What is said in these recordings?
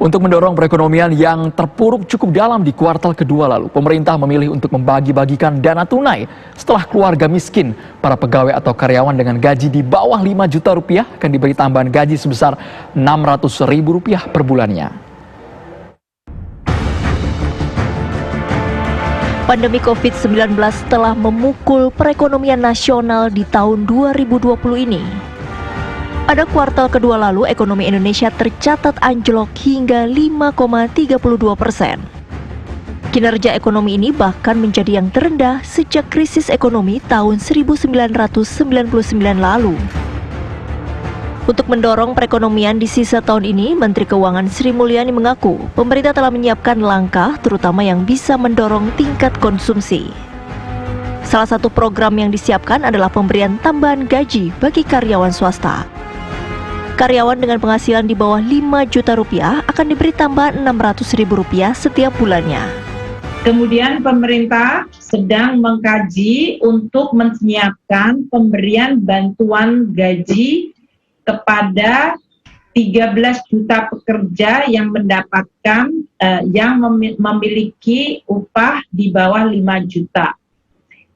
Untuk mendorong perekonomian yang terpuruk cukup dalam di kuartal kedua lalu, pemerintah memilih untuk membagi-bagikan dana tunai setelah keluarga miskin. Para pegawai atau karyawan dengan gaji di bawah 5 juta rupiah akan diberi tambahan gaji sebesar Rp600.000 per bulannya. Pandemi COVID-19 telah memukul perekonomian nasional di tahun 2020 ini. Pada kuartal kedua lalu, ekonomi Indonesia tercatat anjlok hingga 5,32%. Kinerja ekonomi ini bahkan menjadi yang terendah sejak krisis ekonomi tahun 1999 lalu. Untuk mendorong perekonomian di sisa tahun ini, Menteri Keuangan Sri Mulyani mengaku pemerintah telah menyiapkan langkah terutama yang bisa mendorong tingkat konsumsi. Salah satu program yang disiapkan adalah pemberian tambahan gaji bagi karyawan swasta. Karyawan dengan penghasilan di bawah 5 juta rupiah akan diberi tambahan Rp600.000 setiap bulannya. Kemudian pemerintah sedang mengkaji untuk menyiapkan pemberian bantuan gaji kepada 13 juta pekerja yang mendapatkan memiliki upah di bawah 5 juta.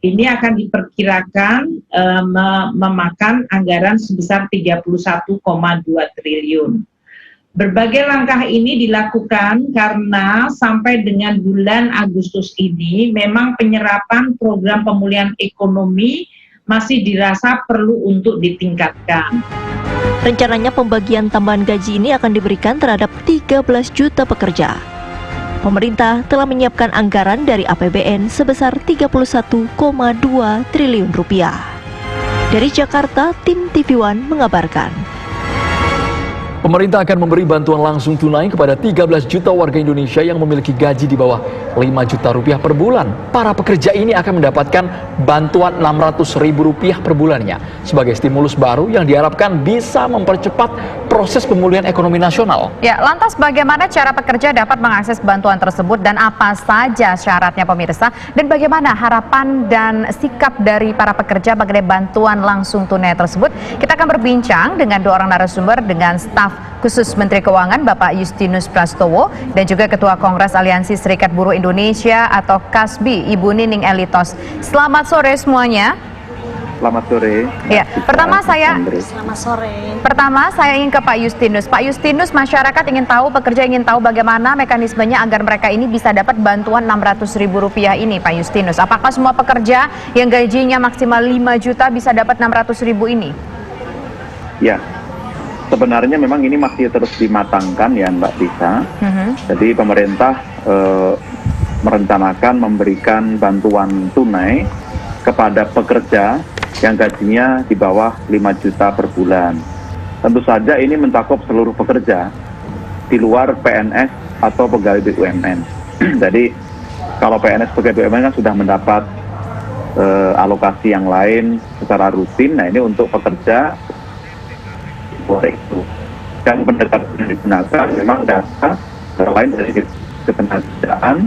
Ini akan diperkirakan memakan anggaran sebesar 31,2 triliun. Berbagai langkah ini dilakukan karena sampai dengan bulan Agustus ini memang penyerapan program pemulihan ekonomi masih dirasa perlu untuk ditingkatkan. Rencananya pembagian tambahan gaji ini akan diberikan terhadap 13 juta pekerja. Pemerintah telah menyiapkan anggaran dari APBN sebesar Rp31,2 triliun. Dari Jakarta, tim TV One mengabarkan. Pemerintah akan memberi bantuan langsung tunai kepada 13 juta warga Indonesia yang memiliki gaji di bawah 5 juta rupiah per bulan. Para pekerja ini akan mendapatkan bantuan Rp600.000 per bulannya sebagai stimulus baru yang diharapkan bisa mempercepat proses pemulihan ekonomi nasional. Ya, lantas bagaimana cara pekerja dapat mengakses bantuan tersebut dan apa saja syaratnya pemirsa? Dan bagaimana harapan dan sikap dari para pekerja mengenai bantuan langsung tunai tersebut? Kita akan berbincang dengan dua orang narasumber dengan staf khusus Menteri Keuangan Bapak Justinus Prastowo dan juga Ketua Kongres Aliansi Serikat Buruh Indonesia atau KASBI Ibu Nining Elitos. Selamat sore semuanya. Selamat sore. Ya, Selamat sore. Pertama saya ingin ke Pak Justinus. Pak Justinus, masyarakat ingin tahu, pekerja ingin tahu bagaimana mekanismenya agar mereka ini bisa dapat bantuan Rp600.000 ini, Pak Justinus. Apakah semua pekerja yang gajinya maksimal 5 juta bisa dapat Rp600.000 ini? Ya. Sebenarnya memang ini masih terus dimatangkan ya Mbak Tisa. Jadi pemerintah merencanakan memberikan bantuan tunai kepada pekerja yang gajinya di bawah 5 juta per bulan. Tentu saja ini mencakup seluruh pekerja di luar PNS atau pegawai BUMN. Jadi kalau PNS pegawai BUMN kan sudah mendapat alokasi yang lain secara rutin. Nah ini untuk pekerja boleh itu. Dan pendekatan yang digunakan memang data lain dari ketenagakerjaan,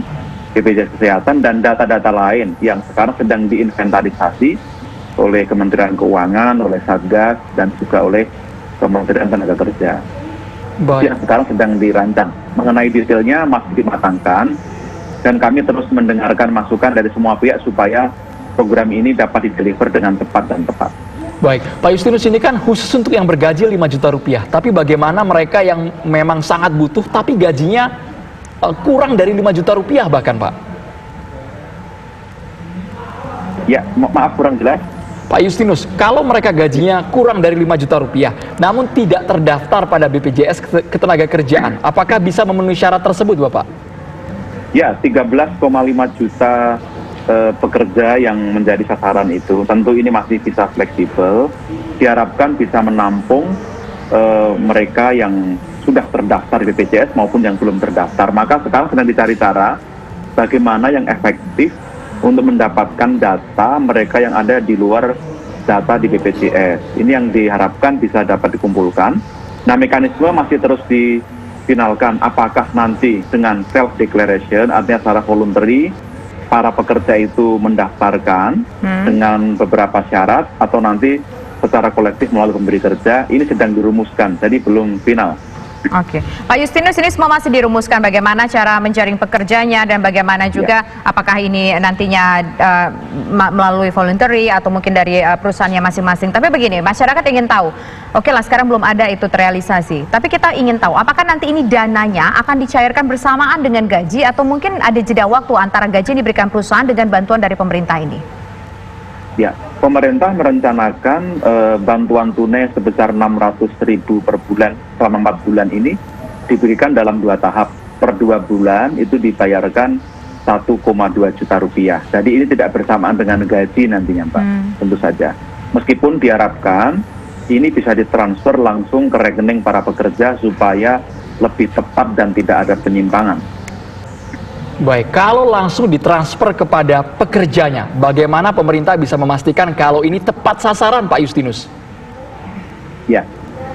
BPJS Kesehatan, dan data-data lain yang sekarang sedang diinventarisasi oleh Kementerian Keuangan, oleh Satgas, dan juga oleh Kementerian Tenaga Kerja. Yang sekarang sedang dirancang. Mengenai detailnya masih dimatangkan, dan kami terus mendengarkan masukan dari semua pihak supaya program ini dapat dideliver dengan cepat dan tepat. Baik, Pak Justinus, ini kan khusus untuk yang bergaji 5 juta rupiah. Tapi bagaimana mereka yang memang sangat butuh tapi gajinya kurang dari 5 juta rupiah bahkan, Pak? Ya, maaf kurang jelas. Pak Justinus, kalau mereka gajinya kurang dari 5 juta rupiah, namun tidak terdaftar pada BPJS Ketenagakerjaan, apakah bisa memenuhi syarat tersebut, Bapak? Ya, 13,5 juta pekerja yang menjadi sasaran itu, tentu ini masih bisa fleksibel. Diharapkan bisa menampung mereka yang sudah terdaftar di BPJS maupun yang belum terdaftar. Maka sekarang sedang dicari cara bagaimana yang efektif untuk mendapatkan data mereka yang ada di luar data di BPJS. Ini yang diharapkan bisa dapat dikumpulkan. Nah, mekanisme masih terus difinalkan. Apakah nanti dengan self declaration, artinya secara voluntary, para pekerja itu mendaftarkan dengan beberapa syarat, atau nanti secara kolektif melalui pemberi kerja. Ini sedang dirumuskan, jadi belum final. Oke, Pak Justinus, ini semua masih dirumuskan bagaimana cara menjaring pekerjanya dan bagaimana juga apakah ini nantinya melalui voluntary atau mungkin dari perusahaannya masing-masing. Tapi begini, masyarakat ingin tahu, oke lah sekarang belum ada itu terrealisasi, tapi kita ingin tahu apakah nanti ini dananya akan dicairkan bersamaan dengan gaji atau mungkin ada jeda waktu antara gaji yang diberikan perusahaan dengan bantuan dari pemerintah ini? Ya, pemerintah merencanakan bantuan tunai sebesar 600.000 per bulan selama 4 bulan ini diberikan dalam 2 tahap. Per 2 bulan itu dibayarkan 1,2 juta rupiah. Jadi ini tidak bersamaan dengan gaji nantinya, Mbak. Tentu saja. Meskipun diharapkan ini bisa ditransfer langsung ke rekening para pekerja supaya lebih tepat dan tidak ada penyimpangan. Baik, kalau langsung ditransfer kepada pekerjanya, bagaimana pemerintah bisa memastikan kalau ini tepat sasaran, Pak Justinus? Ya,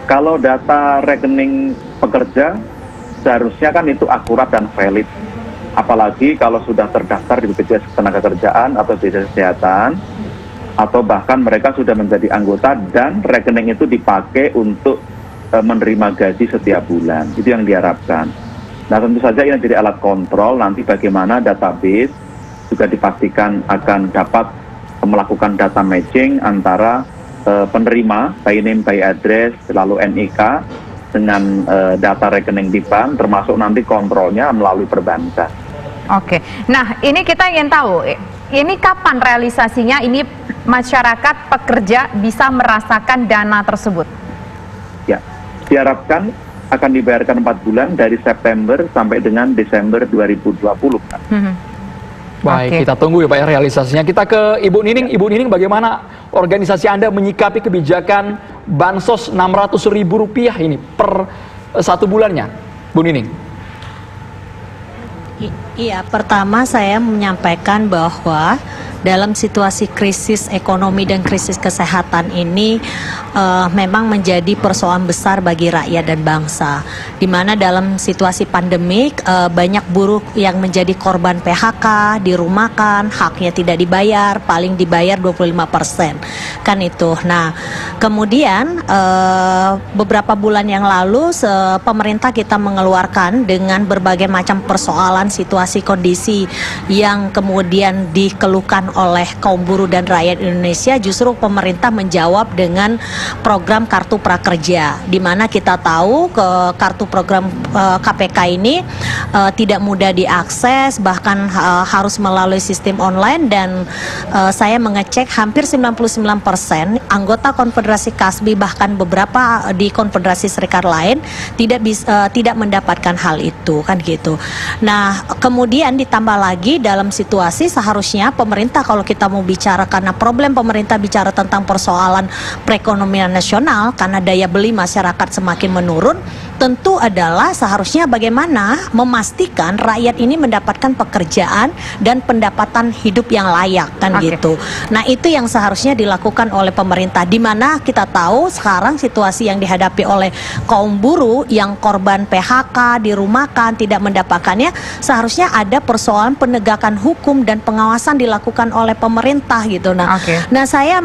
kalau data rekening pekerja seharusnya kan itu akurat dan valid. Apalagi kalau sudah terdaftar di BPJS Ketenagakerjaan atau BPJS Kesehatan, atau bahkan mereka sudah menjadi anggota dan rekening itu dipakai untuk menerima gaji setiap bulan. Itu yang diharapkan. Nah, tentu saja ini jadi alat kontrol nanti bagaimana database juga dipastikan akan dapat melakukan data matching antara penerima, by name, by address, lalu NIK dengan data rekening di bank, termasuk nanti kontrolnya melalui perbankan. Oke, nah ini kita ingin tahu, ini kapan realisasinya ini masyarakat pekerja bisa merasakan dana tersebut? Ya, diharapkan akan dibayarkan 4 bulan dari September sampai dengan Desember 2020. Baik, Oke. kita tunggu ya Pak ya realisasinya. Kita ke Ibu Nining. Ibu Nining, bagaimana organisasi Anda menyikapi kebijakan Bansos Rp600.000 ini per 1 bulannya, Bu Nining? Iya, pertama saya menyampaikan bahwa dalam situasi krisis ekonomi dan krisis kesehatan ini memang menjadi persoalan besar bagi rakyat dan bangsa. Di mana dalam situasi pandemik banyak buruh yang menjadi korban PHK, dirumahkan, haknya tidak dibayar, paling dibayar 25%. Kan itu. Nah, kemudian beberapa bulan yang lalu pemerintah kita mengeluarkan dengan berbagai macam persoalan situasi kondisi yang kemudian dikeluhkan oleh kaum buruh dan rakyat Indonesia, justru pemerintah menjawab dengan program Kartu Prakerja, di mana kita tahu kartu program KPK ini tidak mudah diakses, bahkan harus melalui sistem online, dan saya mengecek hampir 99% anggota Konfederasi Kasbi, bahkan beberapa di Konfederasi Serikat lain tidak mendapatkan hal itu, kan gitu. Nah, kemudian ditambah lagi dalam situasi seharusnya pemerintah, kalau kita mau bicara, karena problem pemerintah bicara tentang persoalan perekonomian nasional karena daya beli masyarakat semakin menurun, tentu adalah seharusnya bagaimana memastikan rakyat ini mendapatkan pekerjaan dan pendapatan hidup yang layak, kan gitu. Nah, itu yang seharusnya dilakukan oleh pemerintah, di mana kita tahu sekarang situasi yang dihadapi oleh kaum buruh yang korban PHK, dirumahkan, tidak mendapatkannya, seharusnya ada persoalan penegakan hukum dan pengawasan dilakukan oleh pemerintah gitu. Nah, nah saya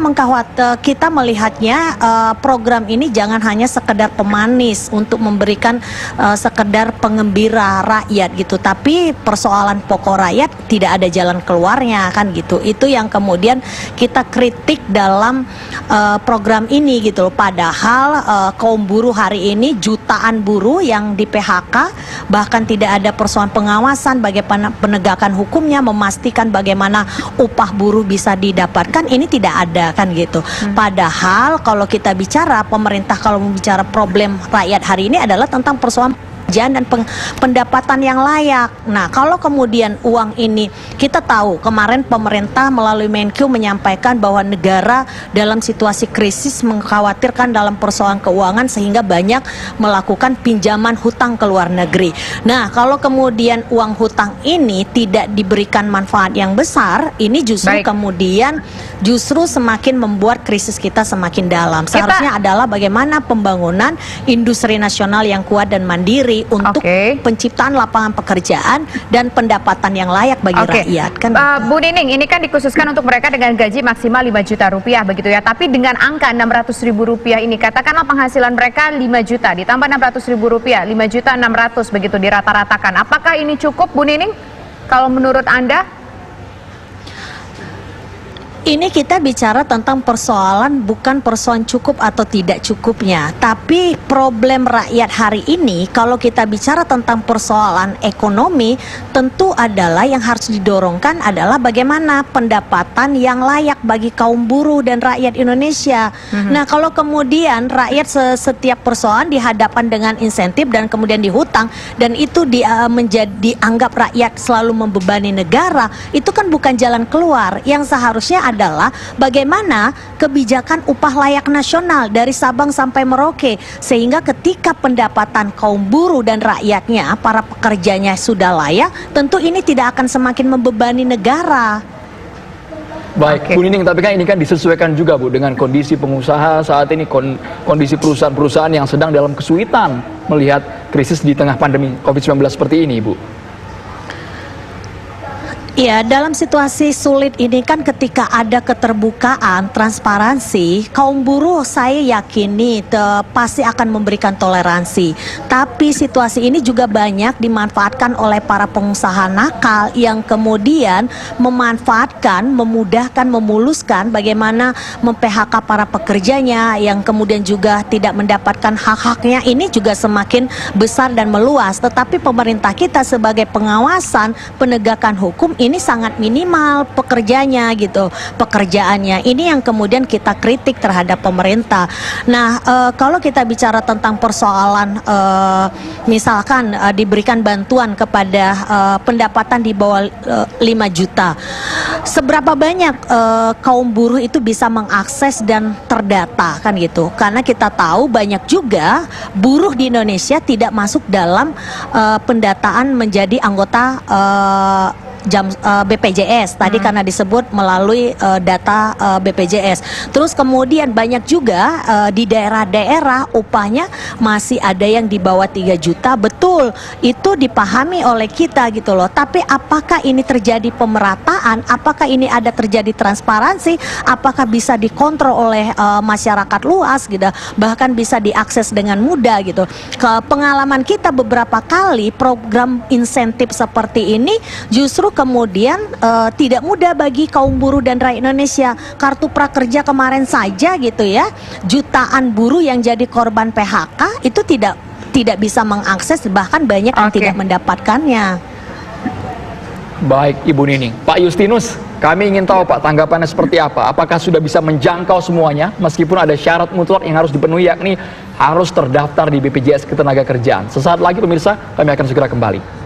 kita melihatnya program ini jangan hanya sekedar pemanis untuk memberikan sekedar pengembira rakyat gitu, tapi persoalan pokok rakyat tidak ada jalan keluarnya, kan gitu. Itu yang kemudian kita kritik dalam program ini gitu loh. Padahal kaum buruh hari ini jutaan buruh yang di PHK, bahkan tidak ada persoalan pengawasan bagaimana penegakan hukumnya, memastikan bagaimana upah buruh bisa didapatkan, ini tidak ada, kan gitu. Padahal kalau kita bicara pemerintah, kalau membicara problem rakyat hari ini adalah tentang persoalan dan pendapatan yang layak. Nah, kalau kemudian uang ini, kita tahu kemarin pemerintah melalui Menkyu menyampaikan bahwa negara dalam situasi krisis mengkhawatirkan dalam persoalan keuangan sehingga banyak melakukan pinjaman hutang ke luar negeri. Nah, kalau kemudian uang hutang ini tidak diberikan manfaat yang besar, ini justru kemudian semakin membuat krisis kita semakin dalam. Seharusnya adalah bagaimana pembangunan industri nasional yang kuat dan mandiri, Jokowi untuk penciptaan lapangan pekerjaan dan pendapatan yang layak bagi rakyat. Kan Bu Nining, ini kan dikhususkan untuk mereka dengan gaji maksimal 5 juta rupiah begitu ya. Tapi dengan angka 600 ribu rupiah ini, katakanlah penghasilan mereka 5 juta ditambah 600 ribu rupiah, 5 juta 600 begitu dirata-ratakan. Apakah ini cukup, Bu Nining? Kalau menurut Anda? Ini kita bicara tentang persoalan bukan persoalan cukup atau tidak cukupnya, tapi problem rakyat hari ini kalau kita bicara tentang persoalan ekonomi tentu adalah yang harus didorongkan adalah bagaimana pendapatan yang layak bagi kaum buruh dan rakyat Indonesia. Nah, kalau kemudian rakyat setiap persoalan dihadapkan dengan insentif dan kemudian dihutang dan itu dianggap rakyat selalu membebani negara, itu kan bukan jalan keluar. Yang seharusnya adalah bagaimana kebijakan upah layak nasional dari Sabang sampai Merauke, sehingga ketika pendapatan kaum buruh dan rakyatnya, para pekerjanya sudah layak, tentu ini tidak akan semakin membebani negara. Baik, Bu Nining, tapi kan ini kan disesuaikan juga, Bu, dengan kondisi pengusaha saat ini, kondisi perusahaan-perusahaan yang sedang dalam kesulitan melihat krisis di tengah pandemi COVID-19 seperti ini, Bu. Ya, dalam situasi sulit ini kan ketika ada keterbukaan, transparansi, kaum buruh saya yakini pasti akan memberikan toleransi. Tapi situasi ini juga banyak dimanfaatkan oleh para pengusaha nakal yang kemudian memanfaatkan, memudahkan, memuluskan bagaimana mem-PHK para pekerjanya yang kemudian juga tidak mendapatkan hak-haknya. Ini juga semakin besar dan meluas. Tetapi pemerintah kita sebagai pengawasan penegakan hukum ini sangat minimal pekerjanya gitu, pekerjaannya. Ini yang kemudian kita kritik terhadap pemerintah. Nah, kalau kita bicara tentang persoalan misalkan diberikan bantuan kepada pendapatan di bawah 5 juta, seberapa banyak kaum buruh itu bisa mengakses dan terdata kan gitu? Karena kita tahu banyak juga buruh di Indonesia tidak masuk dalam pendataan menjadi anggota BPJS tadi karena disebut melalui data BPJS. Terus kemudian banyak juga di daerah-daerah upahnya masih ada yang di bawah 3 juta. Betul, itu dipahami oleh kita gitu loh. Tapi apakah ini terjadi pemerataan? Apakah ini ada terjadi transparansi? Apakah bisa dikontrol oleh masyarakat luas gitu? Bahkan bisa diakses dengan mudah gitu. Pengalaman kita beberapa kali program insentif seperti ini justru kemudian tidak mudah bagi kaum buruh dan rakyat Indonesia. Kartu prakerja kemarin saja gitu ya, jutaan buruh yang jadi korban PHK itu tidak bisa mengakses, bahkan banyak yang tidak mendapatkannya. Baik, Ibu Nining. Pak Justinus, kami ingin tahu Pak tanggapannya seperti apa. Apakah sudah bisa menjangkau semuanya meskipun ada syarat mutlak yang harus dipenuhi, yakni harus terdaftar di BPJS Ketenagakerjaan. Sesaat lagi pemirsa, kami akan segera kembali.